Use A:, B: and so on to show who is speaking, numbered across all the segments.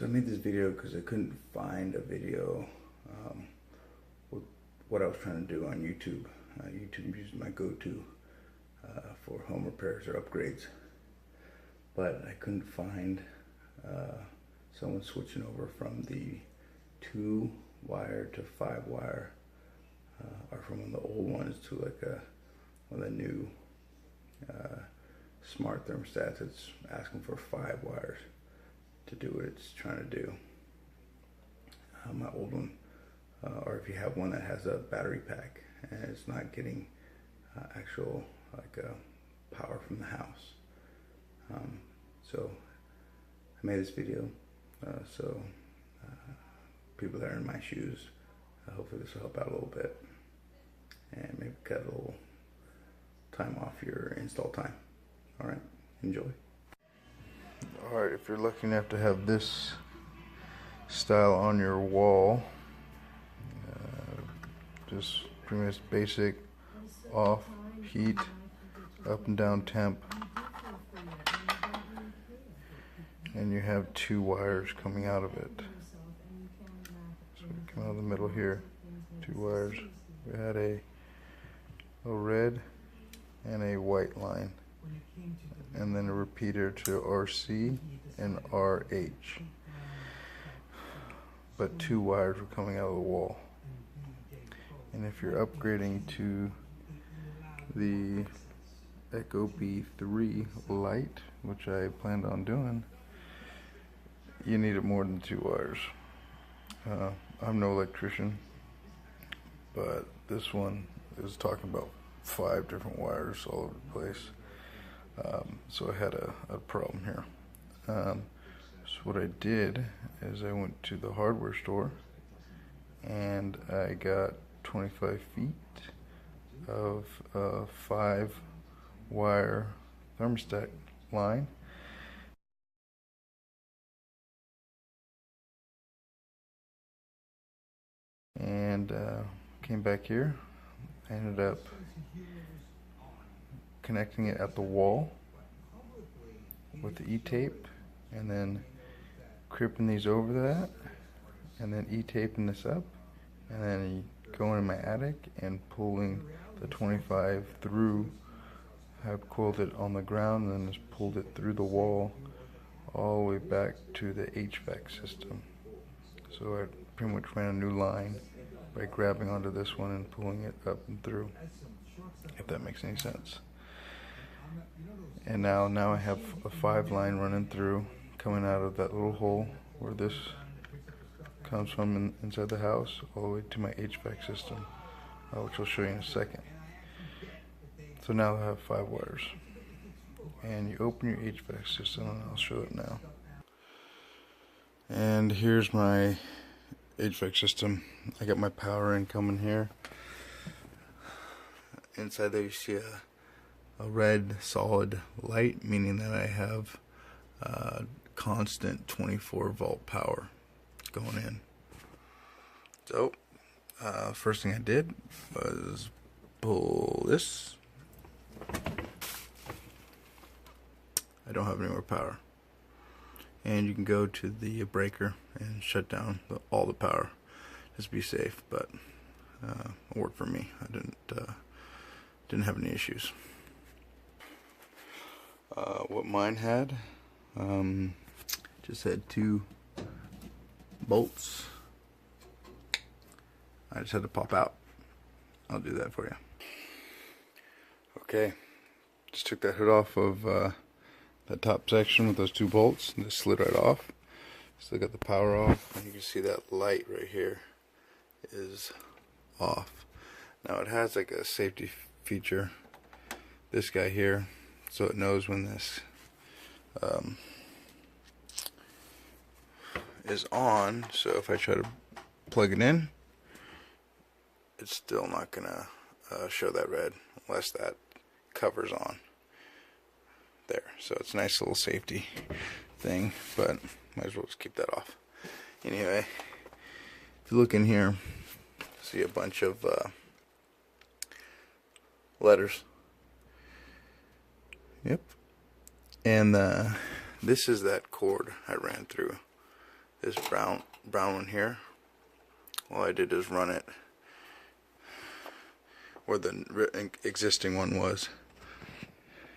A: So I made this video because I couldn't find a video with what I was trying to do on YouTube. YouTube is my go-to for home repairs or upgrades. But I couldn't find someone switching over from the 2-wire to 5-wire, or from one of the old ones to like one of the new smart thermostats that's asking for 5 wires to do what it's trying to do. My old one, or if you have one that has a battery pack and it's not getting actual power from the house. So I made this video so people that are in my shoes, hopefully this will help out a little bit and maybe cut a little time off your install time. Alright, enjoy. Alright, if you're lucky enough to have this style on your wall, just pretty much basic off, heat, up and down temp, and you have 2 wires coming out of it. So we come out of the middle here, 2 wires. We had a red and a white line, and then a repeater to RC and RH. But 2 wires were coming out of the wall. And if you're upgrading to the Ecobee3 lite, which I planned on doing, you needed more than 2 wires. I'm no electrician, but this one is talking about 5 different wires all over the place. So I had a problem here. So what I did is I went to the hardware store and I got 25 feet of 5-wire thermostat line. And came back here. I ended up connecting it at the wall with the E-tape, and then crimping these over that, and then E-taping this up, and then going in my attic and pulling the 25 through. I coiled it on the ground and then just pulled it through the wall all the way back to the HVAC system. So I pretty much ran a new line by grabbing onto this one and pulling it up and through, if that makes any sense. And now I have a 5 line running through, coming out of that little hole where this comes from inside the house, all the way to my HVAC system, which I'll show you in a second. So now I have 5 wires. And you open your HVAC system, and I'll show it now. And here's my HVAC system. I got my power in coming here. Inside there you see a red solid light, meaning that I have constant 24-volt power going in. So first thing I did was pull this. I don't have any more power. And you can go to the breaker and shut down all the power. Just be safe, but it worked for me. I didn't have any issues. What mine had, just had 2 bolts. I just had to pop out. I'll do that for you. Okay, just took that hood off of that top section with those 2 bolts and just slid right off. Still got the power off, and you can see that light right here is off. Now it has like a safety feature, this guy here, so it knows when this is on. So if I try to plug it in, it's still not gonna show that red unless that cover's on there. So it's a nice little safety thing, but might as well just keep that off. Anyway, if you look in here, see a bunch of letters. Yep. And this is that cord I ran through this brown one here. All I did is run it where the existing one was,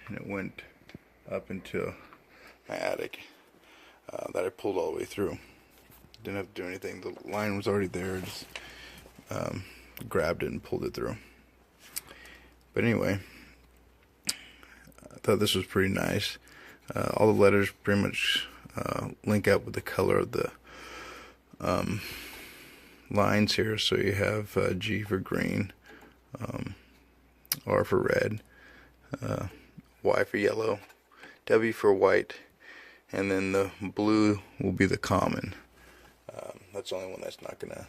A: and it went up into my attic that I pulled all the way through. Didn't have to do anything. The line was already there. Just grabbed it and pulled it through. But anyway, I thought this was pretty nice. All the letters pretty much link up with the color of the lines here. So you have G for green, R for red, Y for yellow, W for white, and then the blue will be the common. That's the only one that's not going to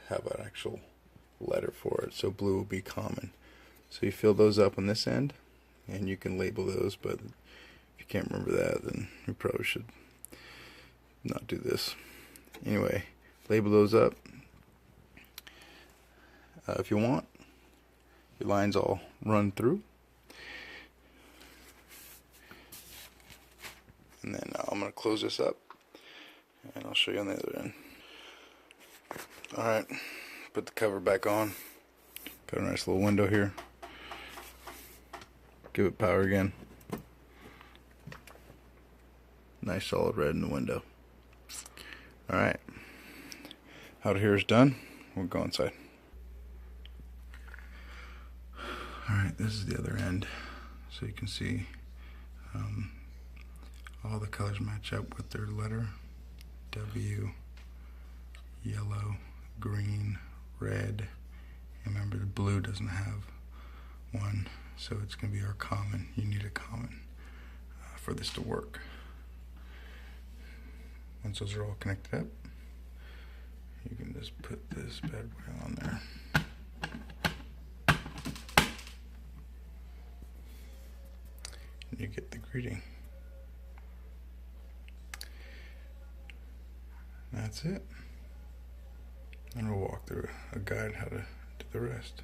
A: have an actual letter for it. So blue will be common. So you fill those up on this end, and you can label those, but if you can't remember that, then you probably should not do this. Anyway, label those up. If you want, your lines all run through. And then I'm going to close this up, and I'll show you on the other end. Alright, put the cover back on. Got a nice little window here. Give it power again. Nice solid red in the window. Alright, out here is done. We'll go inside. Alright, this is the other end. So you can see all the colors match up with their letter. W, yellow, green, red. And remember, the blue doesn't have one, so it's going to be our common. You need a common for this to work. Once those are all connected up, you can just put this bad boy on there. And you get the greeting. That's it. And we'll walk through a guide how to do the rest.